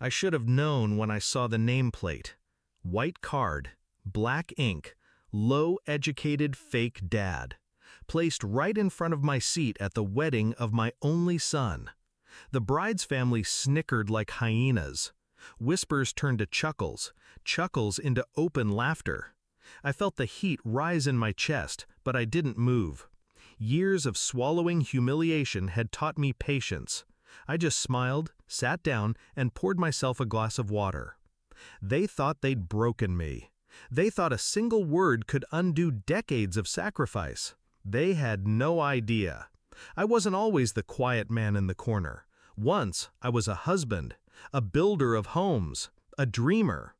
I should have known when I saw the nameplate. White card, black ink, low-educated fake dad. Placed right in front of my seat at the wedding of my only son. The bride's family snickered like hyenas. Whispers turned to chuckles, chuckles into open laughter. I felt the heat rise in my chest, but I didn't move. Years of swallowing humiliation had taught me patience. I just smiled, sat down, and poured myself a glass of water. They thought they'd broken me. They thought a single word could undo decades of sacrifice. They had no idea. I wasn't always the quiet man in the corner. Once, I was a husband, a builder of homes, a dreamer.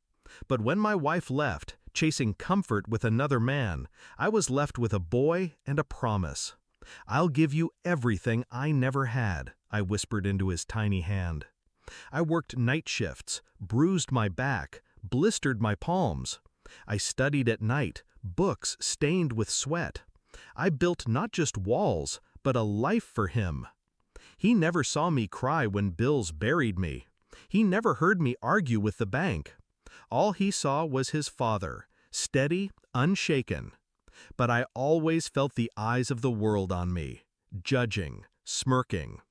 But when my wife left, chasing comfort with another man, I was left with a boy and a promise. "I'll give you everything I never had," I whispered into his tiny hand. I worked night shifts, bruised my back, blistered my palms. I studied at night, books stained with sweat. I built not just walls, but a life for him. He never saw me cry when bills buried me. He never heard me argue with the bank. All he saw was his father, steady, unshaken. But I always felt the eyes of the world on me, judging, smirking.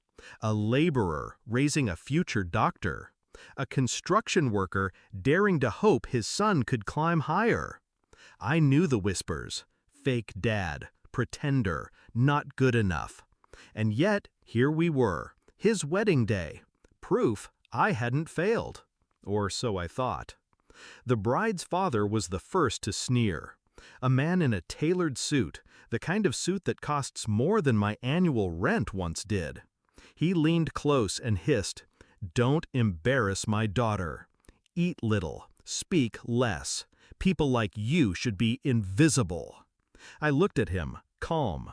A laborer raising a future doctor. A construction worker daring to hope his son could climb higher. I knew the whispers. Fake dad, pretender, not good enough. And yet, here we were, his wedding day. Proof I hadn't failed. Or so I thought. The bride's father was the first to sneer. A man in a tailored suit, the kind of suit that costs more than my annual rent once did. He leaned close and hissed, "Don't embarrass my daughter. Eat little, speak less. People like you should be invisible." I looked at him, calm.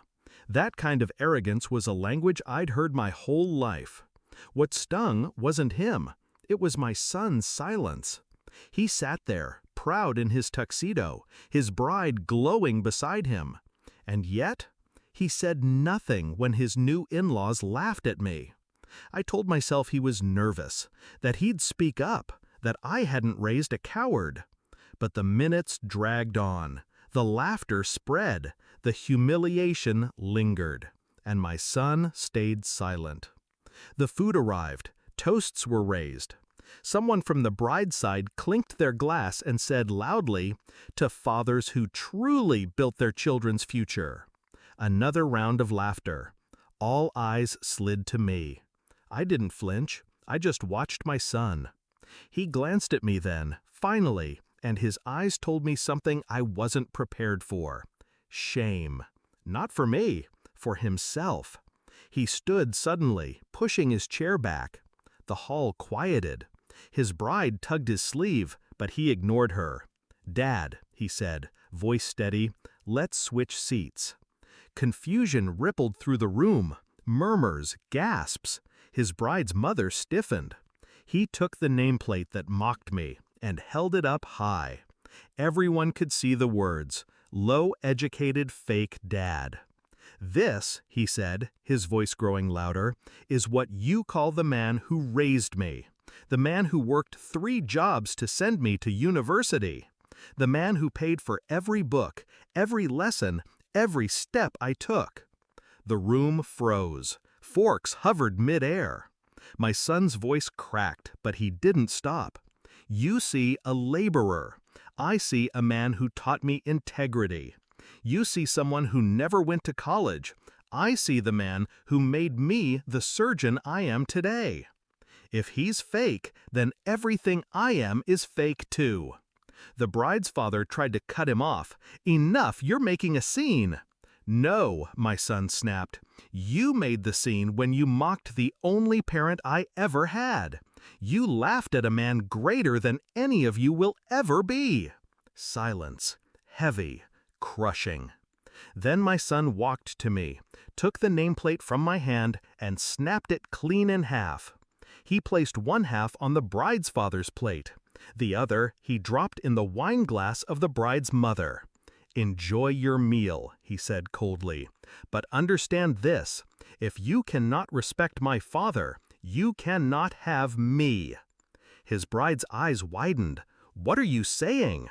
That kind of arrogance was a language I'd heard my whole life. What stung wasn't him, it was my son's silence. He sat there, proud in his tuxedo, his bride glowing beside him. And yet, he said nothing when his new in-laws laughed at me. I told myself he was nervous, that he'd speak up, that I hadn't raised a coward. But the minutes dragged on, the laughter spread, the humiliation lingered, and my son stayed silent. The food arrived, toasts were raised. Someone from the bride's side clinked their glass and said loudly, "To fathers who truly built their children's future." Another round of laughter. All eyes slid to me. I didn't flinch. I just watched my son. He glanced at me then, finally, and his eyes told me something I wasn't prepared for. Shame. Not for me, for himself. He stood suddenly, pushing his chair back. The hall quieted. His bride tugged his sleeve, but he ignored her. "Dad," he said, voice steady, "let's switch seats." Confusion rippled through the room. Murmurs, gasps. His bride's mother stiffened. He took the nameplate that mocked me and held it up high. Everyone could see the words, "Low-educated fake dad." "This," he said, his voice growing louder, "is what you call the man who raised me. The man who worked 3 jobs to send me to university. The man who paid for every book, every lesson, every step I took." The room froze. Forks hovered mid-air. My son's voice cracked, but he didn't stop. "You see a laborer. I see a man who taught me integrity. You see someone who never went to college. I see the man who made me the surgeon I am today. If he's fake, then everything I am is fake too." The bride's father tried to cut him off. "Enough, you're making a scene." "No," my son snapped. "You made the scene when you mocked the only parent I ever had. You laughed at a man greater than any of you will ever be." Silence. Heavy. Crushing. Then my son walked to me, took the nameplate from my hand, and snapped it clean in half. He placed one half on the bride's father's plate. The other he dropped in the wine glass of the bride's mother. "Enjoy your meal," he said coldly. "But understand this, if you cannot respect my father, you cannot have me." His bride's eyes widened. "What are you saying?"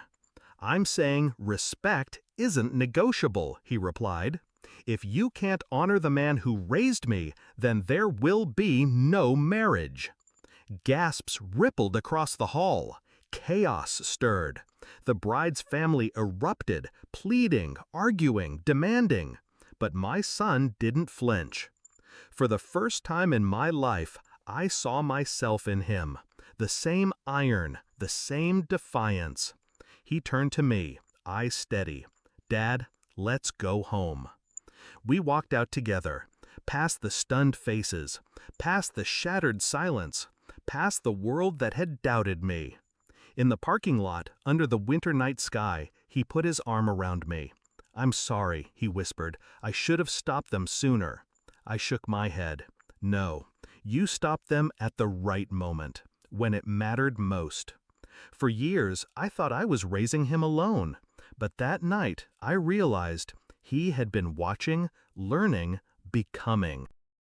"I'm saying respect isn't negotiable," he replied. "If you can't honor the man who raised me, then there will be no marriage." Gasps rippled across the hall. Chaos stirred. The bride's family erupted, pleading, arguing, demanding. But my son didn't flinch. For the first time in my life, I saw myself in him. The same iron, the same defiance. He turned to me, eyes steady. "Dad, let's go home." We walked out together, past the stunned faces, past the shattered silence, past the world that had doubted me. In the parking lot, under the winter night sky, he put his arm around me. "I'm sorry," he whispered. "I should have stopped them sooner." I shook my head. "No, you stopped them at the right moment, when it mattered most." For years, I thought I was raising him alone. But that night, I realized he had been watching, learning, becoming.